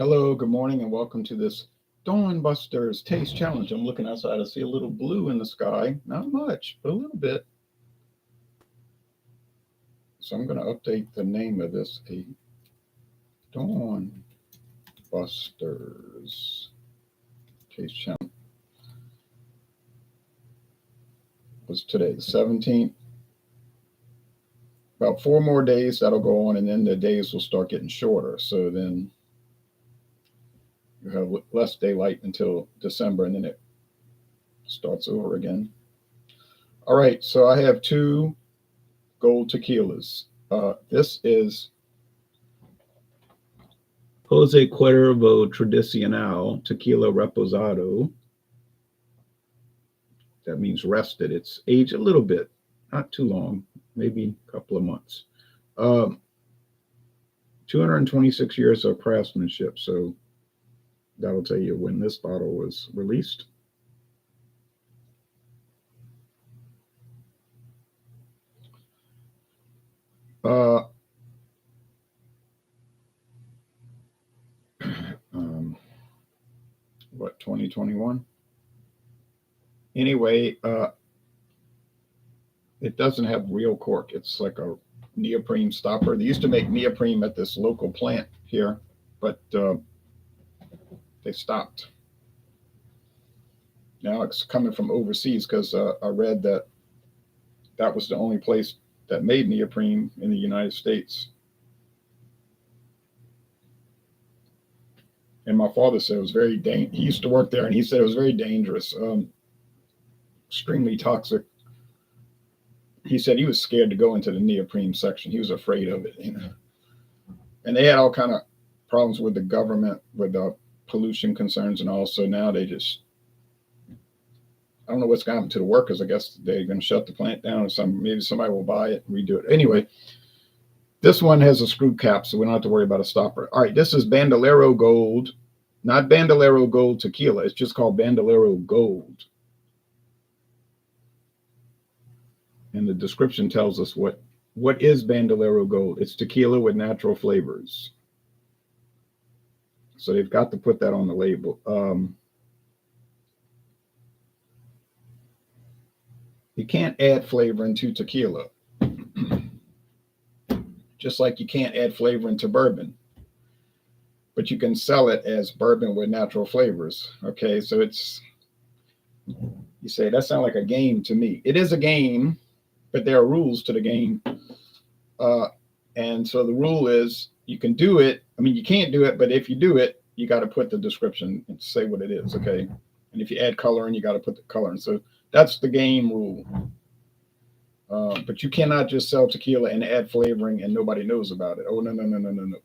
Hello, good morning, and welcome to this Dawn Busters Taste Challenge. I'm looking outside. I see a little blue in the sky. Not much, but a little bit. So I'm going to update the name of this. A Dawn Busters Taste Challenge. What's today? The 17th. About 4 more days that'll go on, and then the days will start getting shorter. So then you have less daylight until December, and then it starts over again. All right, so I have two gold tequilas. This is Jose Cuervo Tradicional Tequila Reposado. That means rested. It's aged a little bit, not too long, maybe a couple of months. 226 years of craftsmanship. So that'll tell you when this bottle was released. What, 2021? Anyway, it doesn't have real cork. It's like a neoprene stopper. They used to make neoprene at this local plant here, but they stopped. Now it's coming from overseas because I read that that was the only place that made neoprene in the United States. And my father said it was very dangerous. He used to work there, and he said it was very dangerous, extremely toxic. He said he was scared to go into the neoprene section. He was afraid of it, you know. And they had all kind of problems with the government, with the pollution concerns, and also now they just, I don't know what's going to happen to the workers. I guess they're going to shut the plant down, or maybe somebody will buy it and redo it. Anyway, this one has a screw cap, so we don't have to worry about a stopper. All right, this is Bandolero Gold, not Bandolero Gold Tequila. It's just called Bandolero Gold. And the description tells us what is Bandolero Gold. It's tequila with natural flavors. So they've got to put that on the label. You can't add flavor into tequila. Just like you can't add flavor into bourbon. But you can sell it as bourbon with natural flavors. Okay, so it's, you say, that sounds like a game to me. It is a game, but there are rules to the game. And so the rule is you can do it. I mean, you can't do it, but if you do it, you got to put the description and say what it is, okay? And if you add coloring, you got to put the color in. So that's the game rule. But you cannot just sell tequila and add flavoring and nobody knows about it. Oh, no, no, no, no, no, no.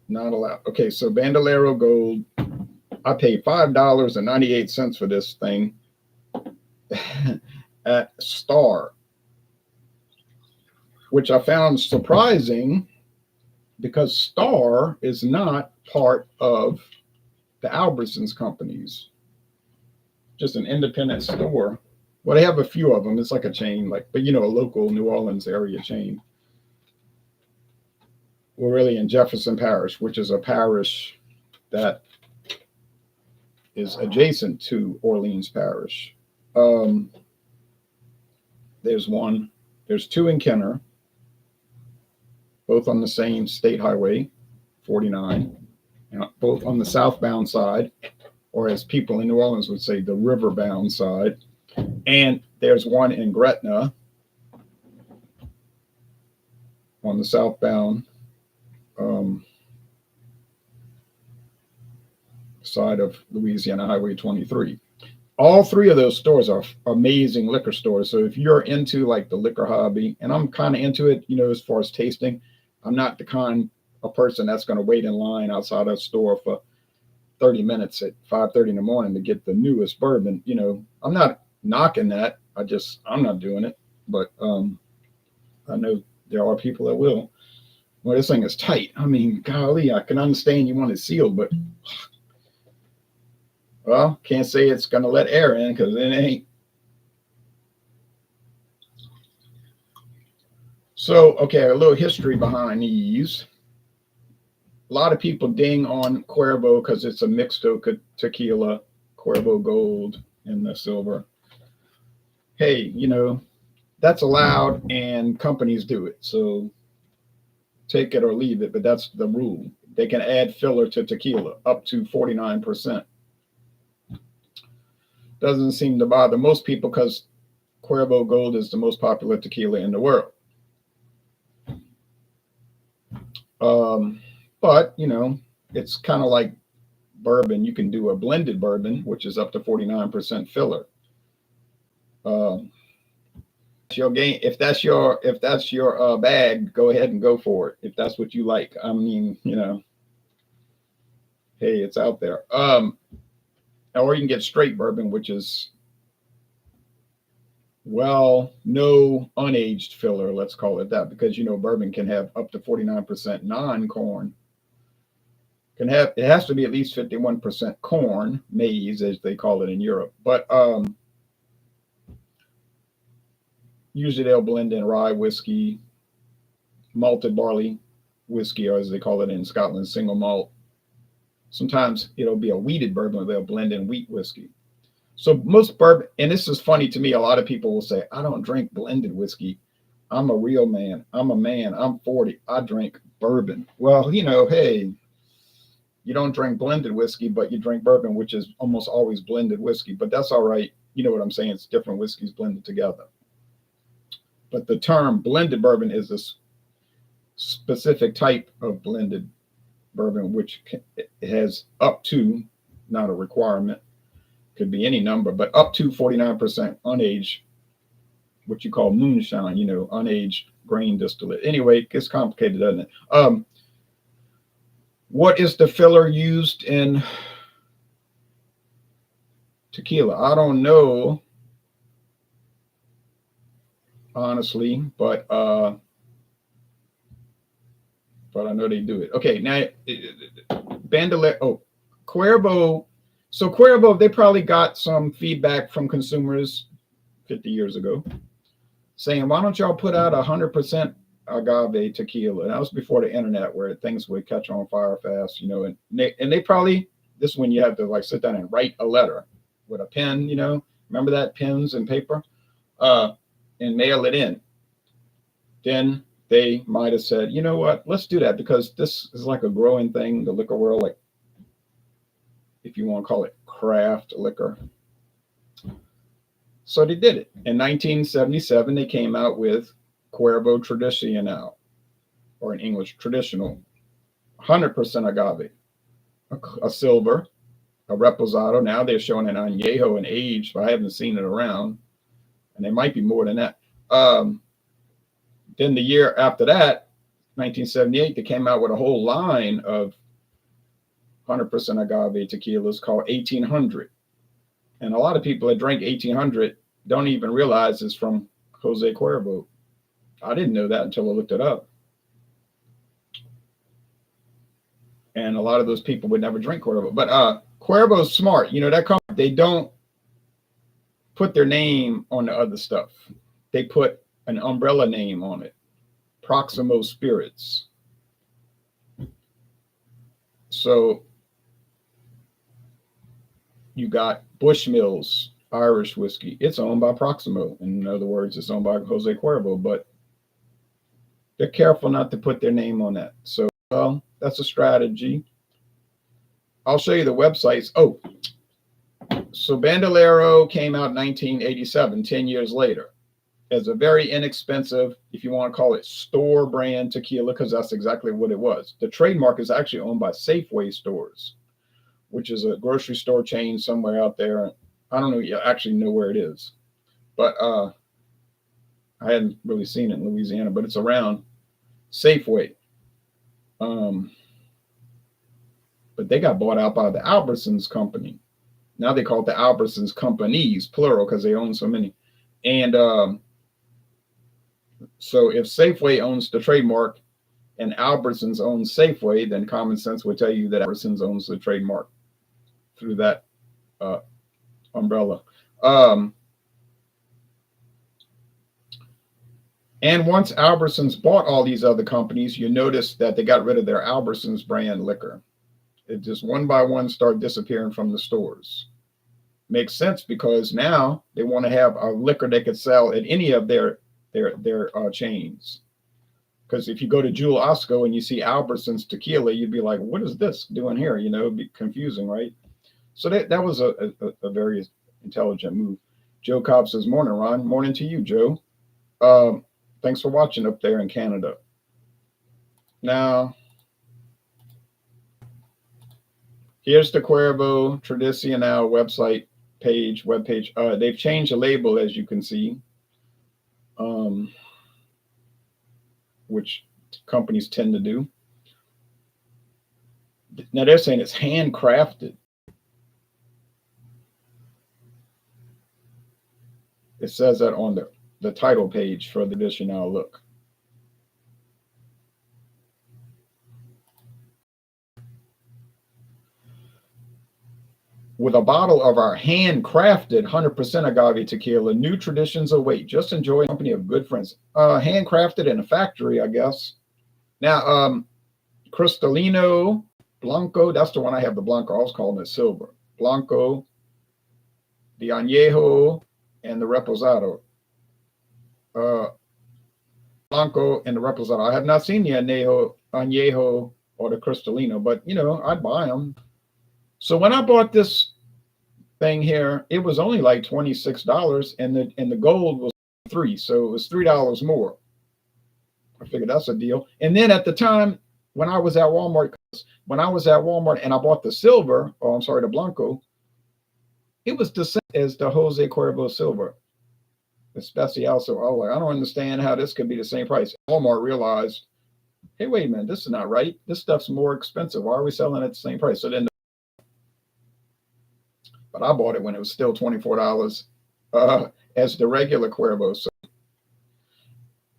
Not allowed. Okay, so Bandolero Gold. I paid $5.98 for this thing at Star, which I found surprising because Star is not part of the Albertsons Companies, just an independent store. Well, they have a few of them. It's like a chain, but a local New Orleans area chain. We're really in Jefferson Parish, which is a parish that is adjacent to Orleans Parish. There's two in Kenner, both on the same state highway, 49, both on the southbound side, or as people in New Orleans would say, the riverbound side. And there's one in Gretna on the southbound side of Louisiana Highway 23. All three of those stores are amazing liquor stores. So if you're into like the liquor hobby, and I'm kind of into it, as far as tasting, I'm not the kind of person that's going to wait in line outside a store for 30 minutes at 5:30 in the morning to get the newest bourbon. I'm not knocking that. I'm not doing it. But I know there are people that will. Well, this thing is tight. I mean, golly, I can understand you want it sealed, but well, can't say it's going to let air in because it ain't. So, okay, a little history behind these. a lot of people ding on Cuervo because it's a mixto tequila, Cuervo Gold and the silver. Hey, you know, that's allowed and companies do it. So take it or leave it, but that's the rule. They can add filler to tequila up to 49%. Doesn't seem to bother most people because Cuervo Gold is the most popular tequila in the world. But, you know, it's kind of like bourbon. You can do a blended bourbon, which is up to 49% filler. Your game. If that's your bag, go ahead and go for it. If that's what you like. I mean, you know, hey, it's out there. Or you can get straight bourbon, which is, well, no unaged filler, let's call it that, because you know bourbon can have up to 49% non-corn. It has to be at least 51% corn, maize as they call it in Europe. But usually they'll blend in rye whiskey, malted barley whiskey, or as they call it in Scotland, single malt. Sometimes it'll be a wheated bourbon, they'll blend in wheat whiskey. So most bourbon, and this is funny to me, a lot of people will say, I don't drink blended whiskey. I'm a real man. I'm a man. I'm 40. I drink bourbon. Well, you know, hey, you don't drink blended whiskey, but you drink bourbon, which is almost always blended whiskey. But that's all right. You know what I'm saying? It's different whiskeys blended together. But the term blended bourbon is a specific type of blended bourbon, which has up to, not a requirement, could be any number, but up to 49% unaged, what you call moonshine, you know, unaged grain distillate. Anyway, it gets complicated, doesn't it? What is the filler used in tequila? I don't know, honestly, but I know they do it. Okay, now Bandolero, Cuervo. So Cuervo, they probably got some feedback from consumers 50 years ago saying, why don't y'all put out 100% agave tequila? And that was before the internet where things would catch on fire fast, you know, and they probably, this is when you have to like sit down and write a letter with a pen, you know, remember that, pens and paper, and mail it in. Then they might have said, you know what, let's do that because this is like a growing thing, the liquor world, like if you want to call it craft liquor. So they did it. In 1977, they came out with Cuervo Tradicional, or in English, traditional, 100% agave, a silver, a reposado. Now they're showing an añejo and aged, but I haven't seen it around. And there might be more than that. Then the year after that, 1978, they came out with a whole line of 100% agave tequilas called 1800. And a lot of people that drink 1800 don't even realize it's from Jose Cuervo. I didn't know that until I looked it up. And a lot of those people would never drink Cuervo. But Cuervo's smart. You know, that company, they don't put their name on the other stuff. They put an umbrella name on it. Proximo Spirits. So you got Bushmills Irish whiskey. It's owned by Proximo. In other words, it's owned by Jose Cuervo, but they're careful not to put their name on that. So, well, that's a strategy. I'll show you the websites. Oh, so Bandolero came out in 1987, 10 years later, as a very inexpensive, if you want to call it store brand tequila, because that's exactly what it was. The trademark is actually owned by Safeway stores, which is a grocery store chain somewhere out there. I don't know, you actually know where it is, but I hadn't really seen it in Louisiana, but it's around Safeway. But they got bought out by the Albertsons Company. Now they call it the Albertsons Companies, plural, because they own so many. And so if Safeway owns the trademark and Albertsons owns Safeway, then common sense would tell you that Albertsons owns the trademark through that umbrella. And once Albertsons bought all these other companies, you notice that they got rid of their Albertsons brand liquor. It just one by one started disappearing from the stores. Makes sense because now they want to have a liquor they could sell at any of their chains. Because if you go to Jewel Osco and you see Albertsons tequila, you'd be like, "What is this doing here?" You know, it'd be confusing, right? So that was a very intelligent move. Joe Cobb says, "Morning, Ron. Morning to you, Joe. Um, Thanks for watching up there in Canada." Now, here's the Cuervo Tradicional webpage. They've changed the label, as you can see, which companies tend to do. Now they're saying it's handcrafted. It says that on the title page for the Tradicional look. With a bottle of our handcrafted 100% agave tequila, new traditions await. Just enjoy the company of good friends. Handcrafted in a factory, I guess. Now, Cristalino Blanco, that's the one I have, the Blanco. I was calling it silver. Blanco, the Añejo, and the Reposado. Blanco and the Reposado. I have not seen the Añejo or the Cristalino, but, you know, I'd buy them. So when I bought this thing here, it was only like $26, and the gold was $3, so it was $3 more. I figured that's a deal. And then at the time when I was at Walmart, and I bought the silver, oh, I'm sorry, the Blanco, it was the same as the Jose Cuervo silver, the Special. So I was like, I don't understand how this could be the same price. Walmart realized, hey, wait a minute, this is not right. This stuff's more expensive. Why are we selling it at the same price? So then, but I bought it when it was still $24 as the regular Cuervo. So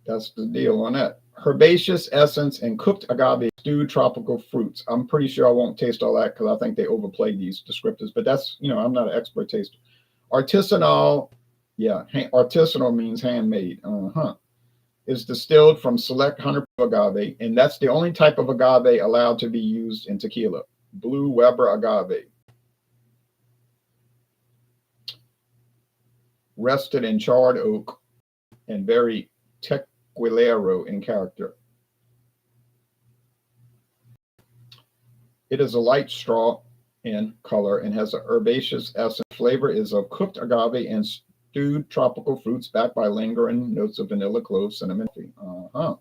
that's the deal on that. Herbaceous essence and cooked agave stewed tropical fruits. I'm pretty sure I won't taste all that because I think they overplay these descriptors, but that's, you know, I'm not an expert taster. Artisanal, yeah, artisanal means handmade. Is distilled from select 100% agave, and that's the only type of agave allowed to be used in tequila. Blue Weber agave. Rested in charred oak and very tequilero in character. It is a light straw in color and has an herbaceous essence. Flavor is of cooked agave and stewed tropical fruits backed by lingering notes of vanilla, clove, cinnamon. The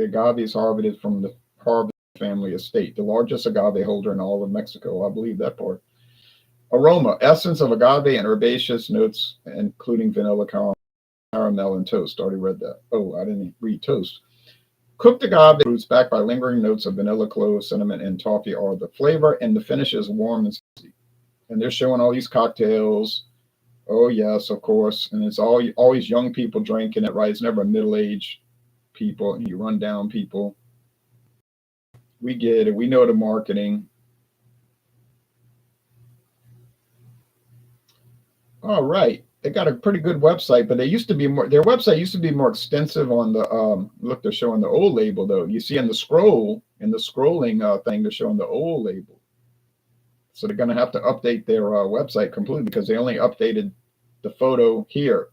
agave is harvested from the Harvest family estate, the largest agave holder in all of Mexico. I believe that part. Aroma, essence of agave and herbaceous notes, including vanilla, caramel, and toast. Already read that. Oh, I didn't read toast. Cooked agave fruits backed by lingering notes of vanilla, clove, cinnamon, and toffee are the flavor, and the finish is warm and spicy. And they're showing all these cocktails. Oh, yes, of course. And it's always young people drinking it, right? It's never middle-aged people and you run down people. We get it. We know the marketing. All right. They got a pretty good website, but their website used to be more extensive on the, look, they're showing the old label though. You see in the scrolling thing, they're showing the old label. So they're going to have to update their website completely because they only updated the photo here.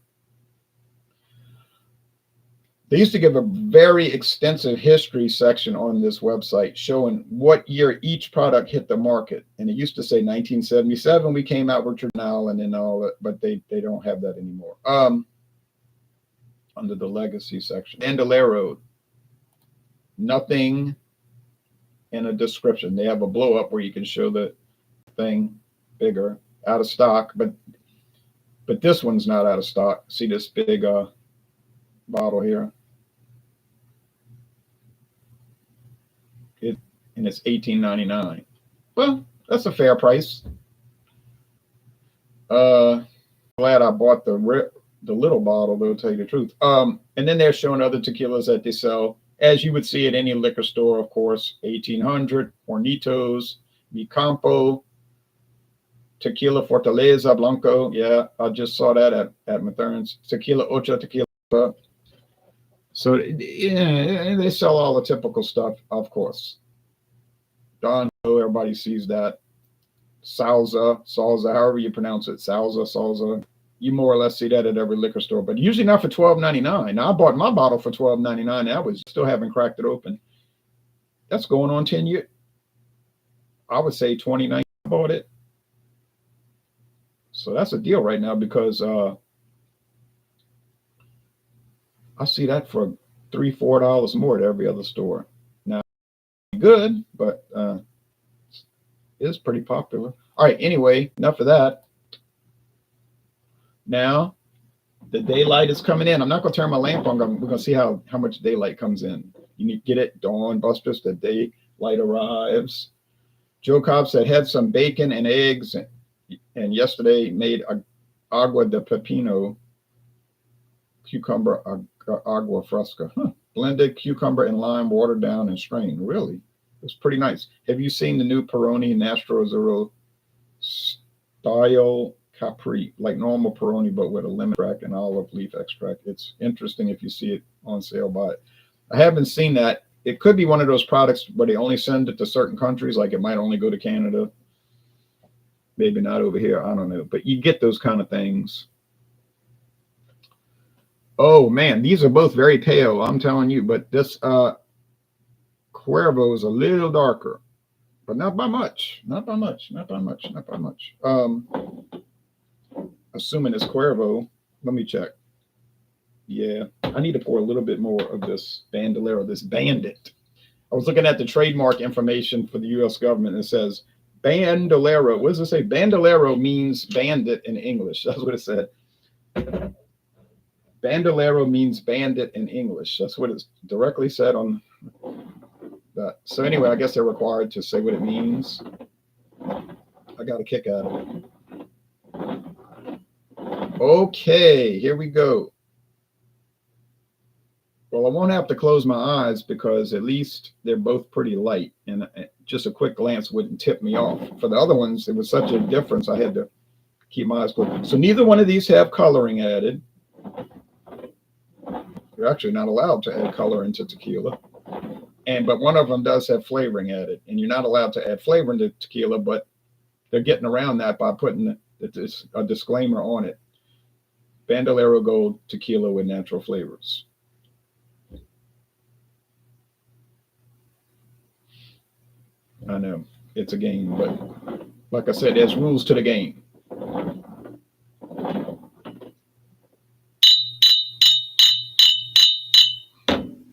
They used to give a very extensive history section on this website showing what year each product hit the market. And it used to say 1977, we came out with Tradicional and then all that, but they don't have that anymore. Under the legacy section. Bandolero, nothing in a description. They have a blow up where you can show the thing bigger, out of stock, but this one's not out of stock. See this big bottle here? And it's $18.99. Well, that's a fair price. Glad I bought the little bottle, though, to tell you the truth. And then they're showing other tequilas that they sell, as you would see at any liquor store, of course. 1800, Hornitos, Mi Campo, Tequila Fortaleza Blanco. Yeah, I just saw that at Mathern's. Tequila Ocho Tequila. So yeah, they sell all the typical stuff, of course. Don, everybody sees that. Salsa, however you pronounce it, salsa. You more or less see that at every liquor store, but usually not for $12.99. Now I bought my bottle for $12.99. That was still haven't cracked it open. That's going on 10 years. I would say 2019 I bought it. So that's a deal right now because I see that for $3-4 more at every other store. Now, good, but it's pretty popular. All right. Anyway, enough of that. Now the daylight is coming in. I'm not going to turn my lamp on. We're going to see how much daylight comes in. You need to get it. Dawn busters. The daylight arrives. Joe Cobb said had some bacon and eggs, and yesterday made agua de pepino, cucumber agua fresca. Blended cucumber and lime, watered down and strained. Really? It's pretty nice. Have you seen the new Peroni Nastro Azzurro style Capri, like normal Peroni, but with a lemon extract and olive leaf extract? It's interesting. If you see it on sale, buy it. I haven't seen that. It could be one of those products where they only send it to certain countries, like it might only go to Canada. Maybe not over here. I don't know. But you get those kind of things. Oh, man. These are both very pale, I'm telling you. But this Cuervo is a little darker. But not by much. Assuming it's Cuervo. Let me check. Yeah, I need to pour a little bit more of this Bandolero, this Bandit. I was looking at the trademark information for the U.S. government. It says Bandolero. What does it say? Bandolero means bandit in English. That's what it said. Bandolero means bandit in English. That's what it's directly said on that. So anyway, I guess they're required to say what it means. I got a kick out of it. Okay, here we go. Well, I won't have to close my eyes because at least they're both pretty light, and just a quick glance wouldn't tip me off. For the other ones, it was such a difference, I had to keep my eyes closed. So neither one of these have coloring added. You're actually not allowed to add color into tequila. But one of them does have flavoring added, and you're not allowed to add flavor into tequila, but they're getting around that by putting a disclaimer on it. Bandolero Gold tequila with natural flavors. I know it's a game, but like I said, there's rules to the game.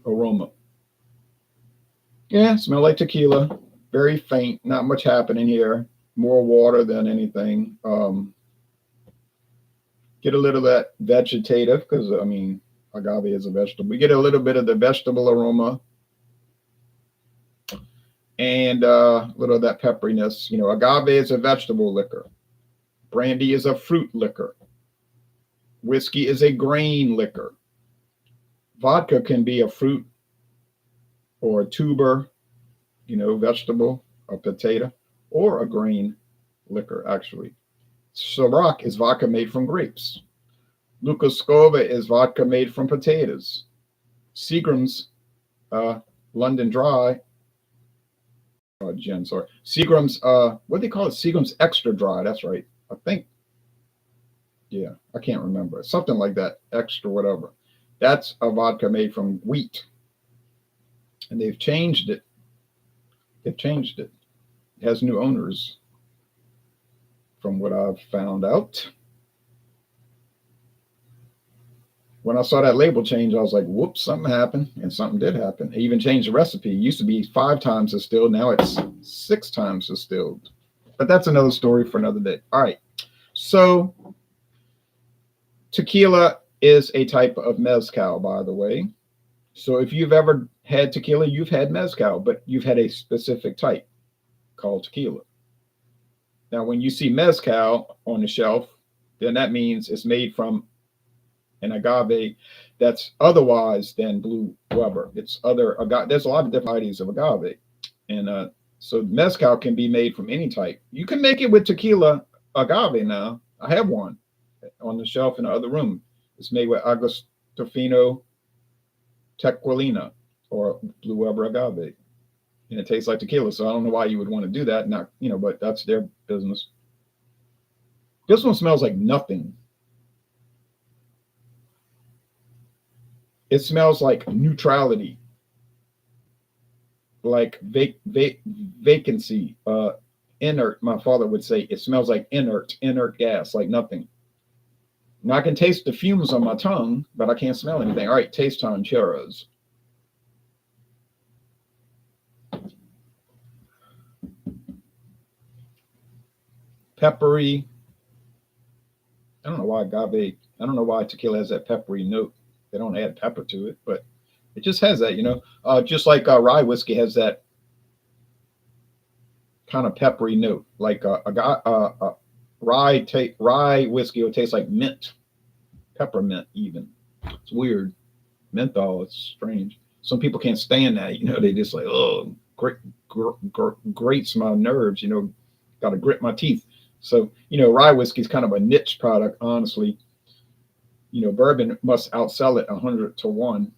Aroma. Yeah, smell like tequila. Very faint. Not much happening here. More water than anything. Get a little of that vegetative because, I mean, agave is a vegetable. We get a little bit of the vegetable aroma. And a little of that pepperiness. You know, agave is a vegetable liquor. Brandy is a fruit liquor. Whiskey is a grain liquor. Vodka can be a fruit or a tuber, you know, vegetable, a potato, or a grain liquor, actually. Ciroc is vodka made from grapes. Lukascova is vodka made from potatoes. Seagram's London Dry, gin, sorry. Seagram's, what do they call it? Seagram's Extra Dry, that's right. I think, yeah, I can't remember. Something like that, extra whatever. That's a vodka made from wheat. And they've changed it. It has new owners, from what I've found out. When I saw that label change, I was like, whoops, something happened. And something did happen. It even changed the recipe. It used to be 5 times distilled. Now it's 6 times distilled. But that's another story for another day. All right. So tequila is a type of mezcal, by the way. So if you've ever had tequila, you've had mezcal, but you've had a specific type called tequila. Now, when you see mezcal on the shelf, then that means it's made from an agave that's otherwise than blue rubber. It's other agave. There's a lot of different varieties of agave. And so mezcal can be made from any type. You can make it with tequila agave now. I have one on the shelf in the other room. It's made with Agostino Tequilina or Blue Weber agave, and it tastes like tequila. So I don't know why you would want to do that. Not, but that's their business. This one smells like nothing. It smells like neutrality, like vacancy, inert. My father would say it smells like inert gas, like nothing. Now I can taste the fumes on my tongue, but I can't smell anything. All right, taste time, churros. Peppery. I don't know why agave. I don't know why tequila has that peppery note. They don't add pepper to it, but it just has that, just like rye whiskey has that kind of peppery note. Like rye whiskey will taste like mint, peppermint even. It's weird. Menthol, it's strange. Some people can't stand that. They just like, oh, grates my nerves. Got to grit my teeth. So, rye whiskey is kind of a niche product, honestly. Bourbon must outsell it 100 to 1.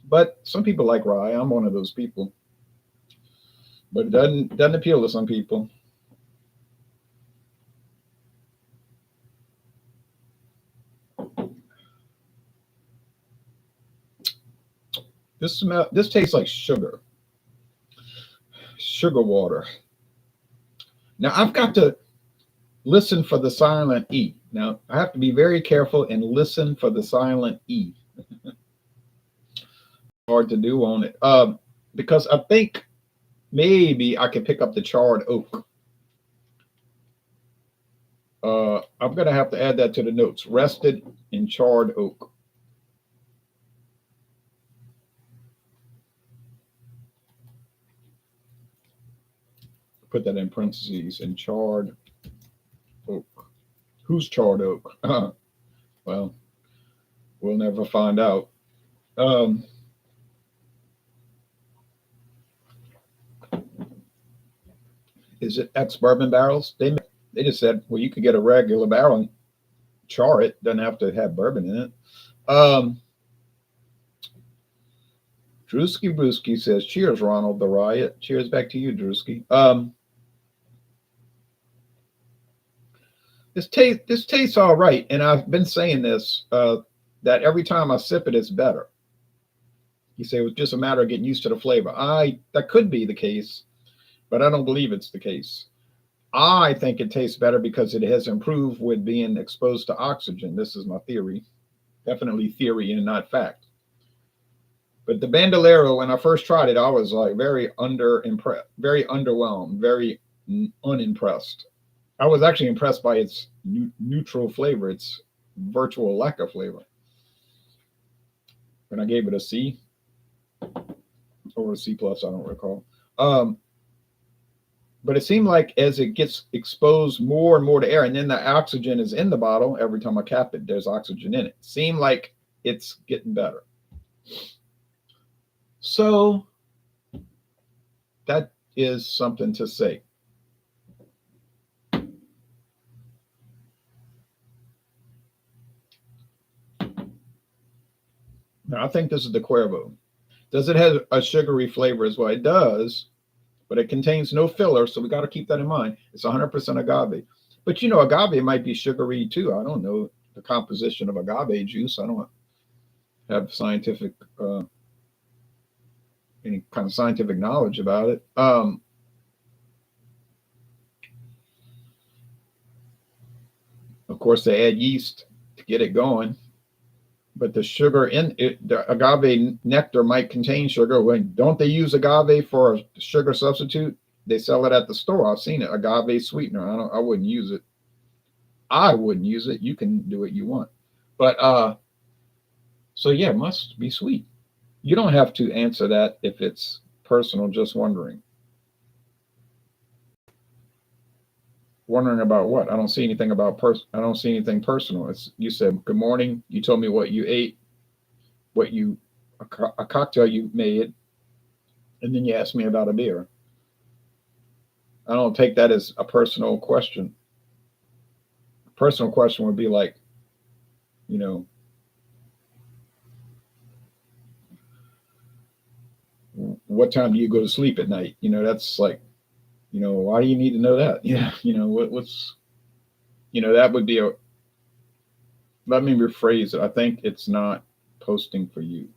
But some people like rye. I'm one of those people. But it doesn't appeal to some people. This tastes like sugar water. Now I've got to listen for the silent E. Now I have to be very careful and listen for the silent E. Hard to do on it. Because I think maybe I could pick up the charred oak. I'm going to have to add that to the notes. Rested in charred oak. Put that in parentheses. In charred oak. Who's charred oak? Well, we'll never find out. Is it ex-bourbon barrels? They just said, well, you could get a regular barrel and char it. Doesn't have to have bourbon in it. Drewski Brewski says, cheers, Ronald the Riot. Cheers back to you, Drewski. This tastes all right. And I've been saying this, that every time I sip it, it's better. You say it was just a matter of getting used to the flavor. That could be the case, but I don't believe it's the case. I think it tastes better because it has improved with being exposed to oxygen. This is my theory. Definitely theory and not fact. But the Bandolero, when I first tried it, I was like very underwhelmed, very unimpressed. I was actually impressed by its neutral flavor, its virtual lack of flavor. And I gave it a C or a C plus, I don't recall. But it seemed like as it gets exposed more and more to air, and then the oxygen is in the bottle, every time I cap it, there's oxygen in it. Seemed like it's getting better. So that is something to say. Now, I think this is the Cuervo. Does it have a sugary flavor as well? It does, but it contains no filler, so we got to keep that in mind. It's 100% agave. But agave might be sugary too. I don't know the composition of agave juice. I don't have scientific any kind of scientific knowledge about it. Of course, they add yeast to get it going, but the sugar in it, the agave nectar might contain sugar. Don't they use agave for a sugar substitute? They sell it at the store. I've seen it, agave sweetener. I wouldn't use it. I wouldn't use it. You can do what you want. But so yeah, it must be sweet. You don't have to answer that if it's personal, just wondering. Wondering about what? I don't see anything about I don't see anything personal. You said good morning. You told me what you ate, a cocktail you made, and then you asked me about a beer. I don't take that as a personal question. personal question would be like, you know, what time do you go to sleep at night? You know, that's like, you know, why do you need to know that? Yeah, you know, what's, you know, that would be a, let me rephrase it. I think it's not posting for you.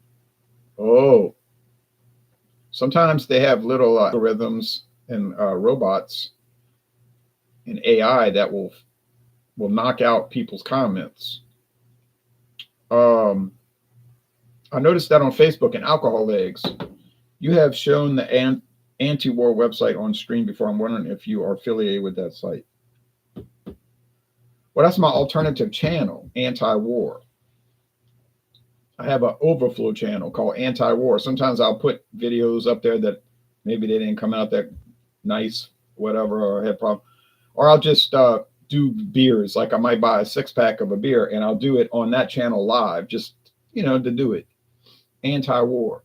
Oh, sometimes they have little algorithms and robots and AI that will knock out people's comments. I noticed that on Facebook and Alcohol Eggs. You have shown the anti-war website on stream before. I'm wondering if you are affiliated with that site. Well, that's my alternative channel, anti-war. I have an overflow channel called anti-war. Sometimes I'll put videos up there that maybe they didn't come out that nice, whatever, or had problem. Or I'll just do beers. Like I might buy a 6-pack of a beer and I'll do it on that channel live, just, you know, to do it. Anti-war.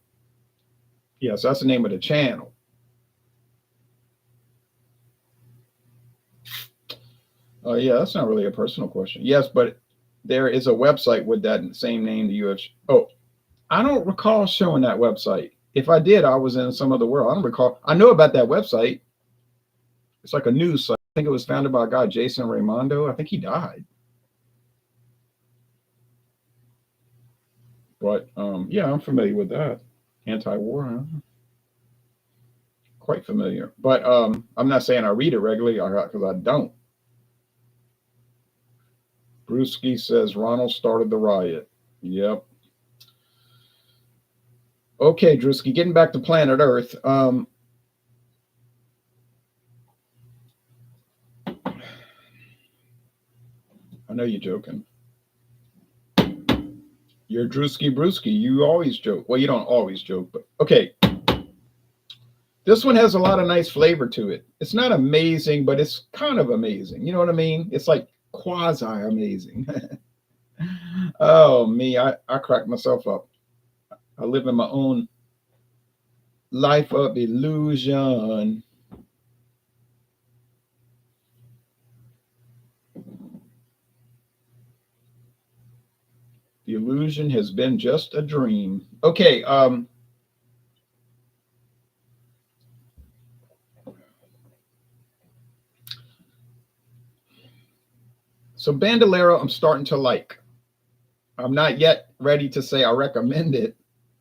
Yes, that's the name of the channel. Yeah, that's not really a personal question. Yes, but there is a website with that same name. The UFC. Oh, I don't recall showing that website. If I did, I was in some other world. I don't recall. I know about that website. It's like a news site. I think it was founded by a guy, Jason Raimondo. I think he died. But yeah, I'm familiar with that. Anti-war, huh? Quite familiar. But I'm not saying I read it regularly because I don't. Brewski says Ronald started the riot. Yep. Okay, Drewski, getting back to planet Earth. I know you're joking. You're Drewski Brewski. You always joke. Well, you don't always joke, but okay. This one has a lot of nice flavor to it. It's not amazing, but it's kind of amazing. You know what I mean? It's like quasi amazing. Oh, me, I crack myself up. I live in my own life of illusion. The illusion has been just a dream. Okay, I so Bandolero, I'm starting to like. I'm not yet ready to say I recommend it,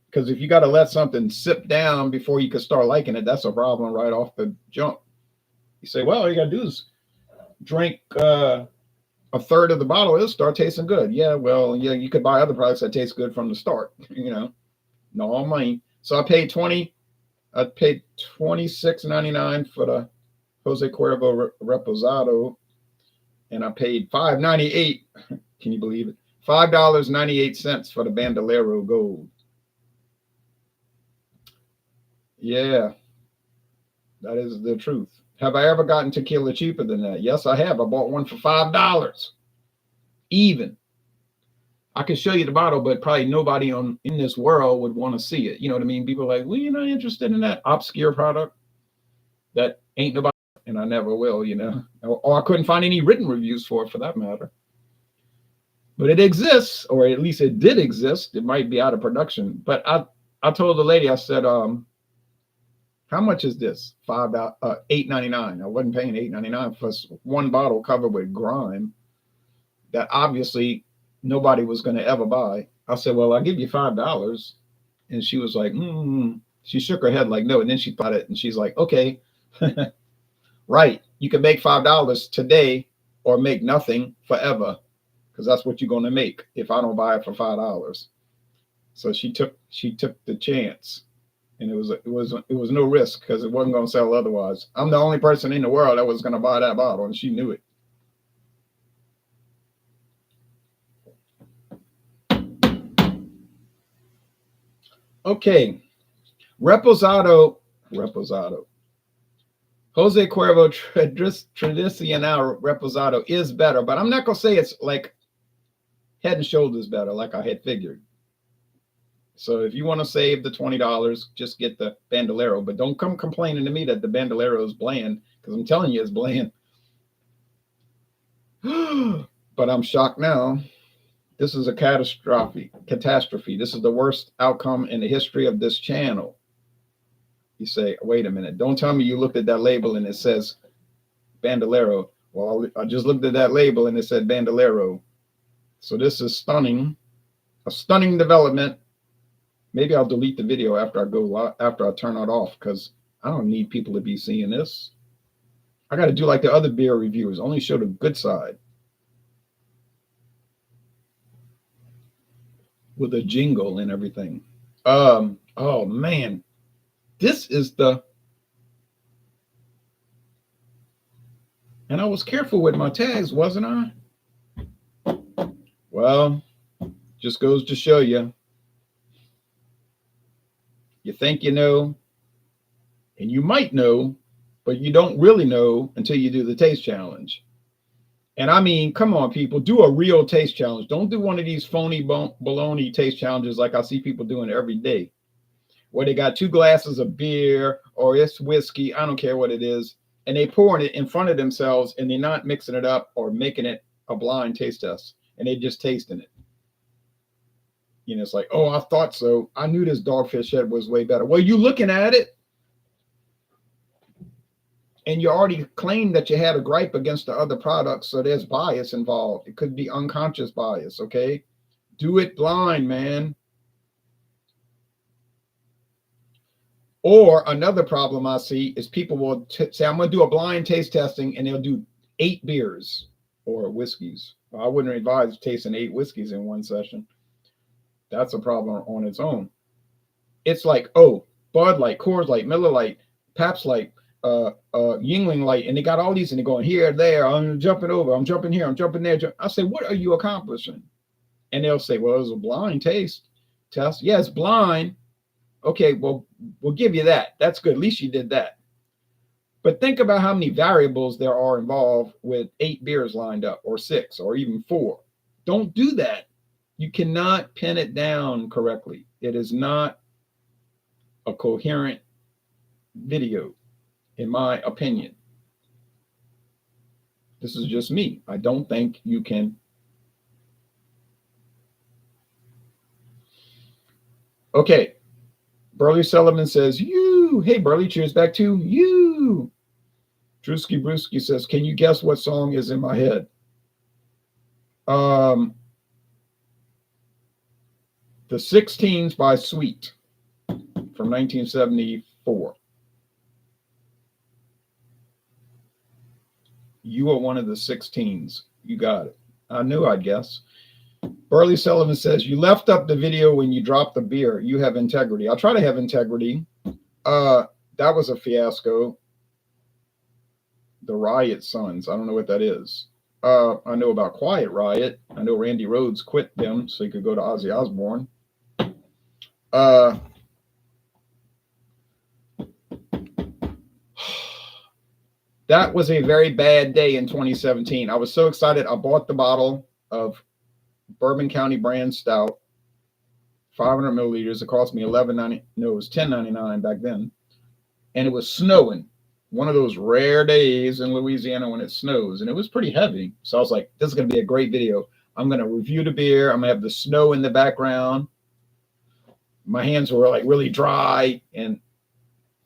because if you got to let something sip down before you can start liking it, that's a problem right off the jump. You say, well, all you got to do is drink a third of the bottle, it'll start tasting good. Yeah, well, yeah, you could buy other products that taste good from the start, you know, no money. So I paid $26.99 for the Jose Cuervo Reposado, and I paid $5.98. Can you believe it? $5.98 for the Bandolero Gold. Yeah, that is the truth. Have I ever gotten tequila cheaper than that? Yes, I have. I bought one for $5. Even. I could show you the bottle, but probably nobody in this world would want to see it. You know what I mean? People are like, well, you're not interested in that obscure product that ain't nobody, and I never will, you know. Or I couldn't find any written reviews for it, for that matter. But it exists, or at least it did exist. It might be out of production. But I told the lady, I said, how much is this? $8.99. I wasn't paying $8.99 for one bottle covered with grime that obviously nobody was going to ever buy. I said, well, I'll give you $5. And she was like, she shook her head like, no. And then she thought it, and she's like, okay, right. You can make $5 today or make nothing forever, because that's what you're going to make if I don't buy it for $5. So she took the chance, and it was no risk, because it wasn't going to sell otherwise. I'm the only person in the world that was going to buy that bottle, and she knew it. Okay, Reposado. Jose Cuervo Tradicional Reposado is better, but I'm not going to say it's like head and shoulders better, like I had figured. So if you want to save the $20, just get the Bandolero, but don't come complaining to me that the Bandolero is bland, because I'm telling you it's bland. but I'm shocked now. This is a catastrophe. This is the worst outcome in the history of this channel. You say, wait a minute. Don't tell me you looked at that label and it says Bandolero. Well, I just looked at that label and it said Bandolero. So this is stunning. A stunning development. Maybe I'll delete the video after I turn it off, because I don't need people to be seeing this. I got to do like the other beer reviewers, only show the good side. With a jingle and everything. Oh man. This is the, and I was careful with my tags, wasn't I? Well, just goes to show you. You think you know, and you might know, but you don't really know until you do the taste challenge. And I mean, come on, people, do a real taste challenge. Don't do one of these phony baloney taste challenges like I see people doing every day, where they got 2 glasses of beer or it's whiskey, I don't care what it is, and they pouring it in front of themselves and they're not mixing it up or making it a blind taste test, and they just tasting it. You know, it's like, oh, I thought so. I knew this Dogfish Head was way better. Well, you looking at it, and you already claimed that you had a gripe against the other products, so there's bias involved. It could be unconscious bias, okay? Do it blind, man. Or another problem I see is people will say, I'm going to do a blind taste testing, and they'll do 8 beers or whiskeys. Well, I wouldn't advise tasting 8 whiskeys in one session. That's a problem on its own. It's like, oh, Bud Light, Coors Light, Miller Light, Pabst Light, Yingling Light, and they got all these, and they're going here, there, I'm jumping over, I'm jumping here, I'm jumping there. I say, what are you accomplishing? And they'll say, well, it was a blind taste test. Yeah, it's blind. Okay, well, we'll give you that. That's good. At least you did that. But think about how many variables there are involved with 8 beers lined up, or 6, or even 4. Don't do that. You cannot pin it down correctly. It is not a coherent video, in my opinion. This is just me. I don't think you can. Okay. Burley Sullivan says, you. Hey, Burley, cheers back to you. Drewski Brewski says, can you guess what song is in my head? The 16s by Sweet from 1974. You are one of the 16s. You got it. I knew I'd guess. Burley Sullivan says, you left up the video when you dropped the beer. You have integrity. I'll try to have integrity. That was a fiasco. The Riot Sons. I don't know what that is. I know about Quiet Riot. I know Randy Rhoads quit them so he could go to Ozzy Osbourne. That was a very bad day in 2017. I was so excited. I bought the bottle of Bourbon County brand stout, 500 milliliters. It cost me $11.90. No, it was $10.99 back then. And it was snowing. One of those rare days in Louisiana when it snows. And it was pretty heavy. So I was like, this is going to be a great video. I'm going to review the beer. I'm going to have the snow in the background. My hands were like really dry, and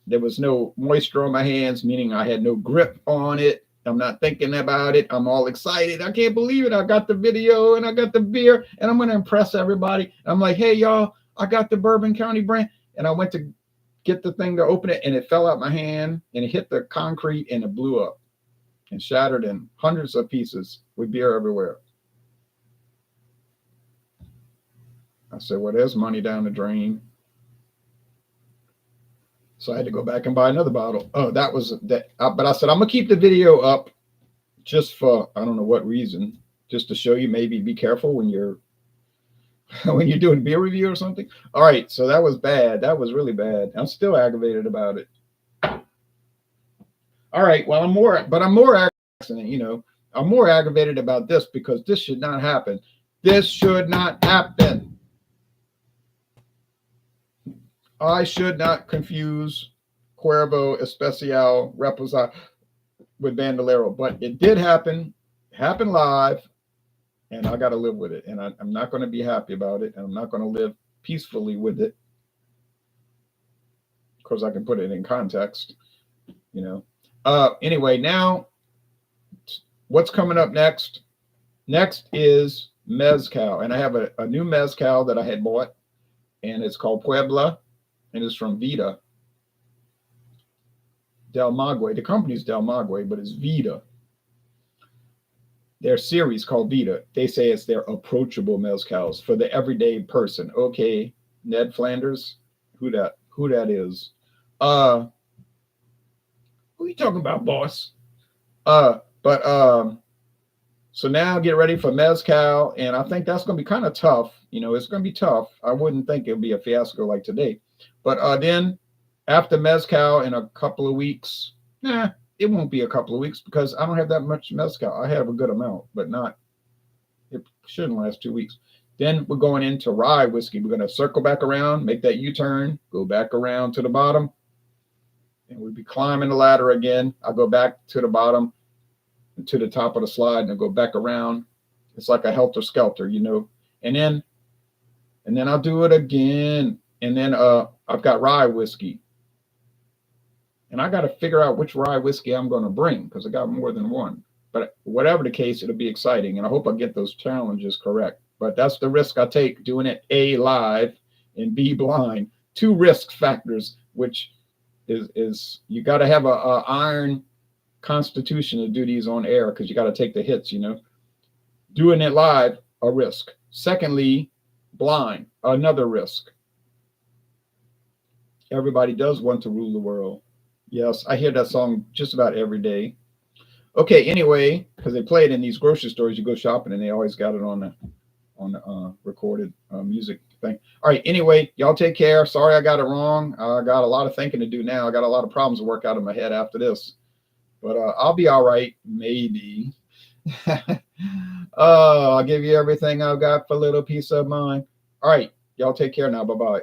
there was no moisture on my hands, meaning I had no grip on it. I'm not thinking about it. I'm all excited. I can't believe it. I got the video and I got the beer, and I'm going to impress everybody. I'm like, hey, y'all, I got the Bourbon County brand. And I went to get the thing to open it, and it fell out my hand, and it hit the concrete, and it blew up and shattered in hundreds of pieces with beer everywhere. I said, well, there's money down the drain. So I had to go back and buy another bottle. Oh, that was that. But I said, I'm going to keep the video up just for, I don't know what reason, just to show you, maybe be careful when you're doing beer review or something. All right. So that was bad. That was really bad. I'm still aggravated about it. All right. Well, I'm more aggravated, I'm more aggravated about this because this should not happen. This should not happen. I should not confuse Cuervo Especial Reposado with Bandolero, but it did happen. Happened live. and I got to live with it. And I'm not going to be happy about it, and I'm not going to live peacefully with it. Of course, I can put it in context, you know. Anyway, now what's coming up next? Next is mezcal, and I have a new mezcal that I had bought, and it's called Puebla, and it's from Vida Del Maguey. The company's Del Maguey, but it's Vida. Their series called Vida. They say it's their approachable mezcals for the everyday person. Okay, Ned Flanders, who that is? Who you talking about, boss? So now get ready for mezcal, and I think that's going to be kind of tough. You know, it's going to be tough. I wouldn't think it'll be a fiasco like today. But then after mezcal in a couple of weeks, it won't be a couple of weeks because I don't have that much mezcal. I have a good amount, but it shouldn't last 2 weeks. Then we're going into rye whiskey. We're going to circle back around, make that U-turn, go back around to the bottom, and we'll be climbing the ladder again. I'll go back to the bottom, to the top of the slide, and I'll go back around. It's like a helter-skelter, you know. And then I'll do it again. And then I've got rye whiskey. And I got to figure out which rye whiskey I'm going to bring because I got more than one. But whatever the case, it'll be exciting. And I hope I get those challenges correct. But that's the risk I take doing it A, live, and B, blind. 2 risk factors, which is you got to have a iron constitution to do these on air because you got to take the hits, you know. Doing it live, a risk. Secondly, blind, another risk. Everybody does want to rule the world. Yes, I hear that song just about every day. Okay, anyway, because they play it in these grocery stores, you go shopping and they always got it on the recorded music thing. All right, anyway, y'all take care. Sorry I got it wrong. I got a lot of thinking to do now. I got a lot of problems to work out in my head after this. But I'll be all right, maybe. I'll give you everything I've got for a little peace of mind. All right, y'all take care now. Bye-bye.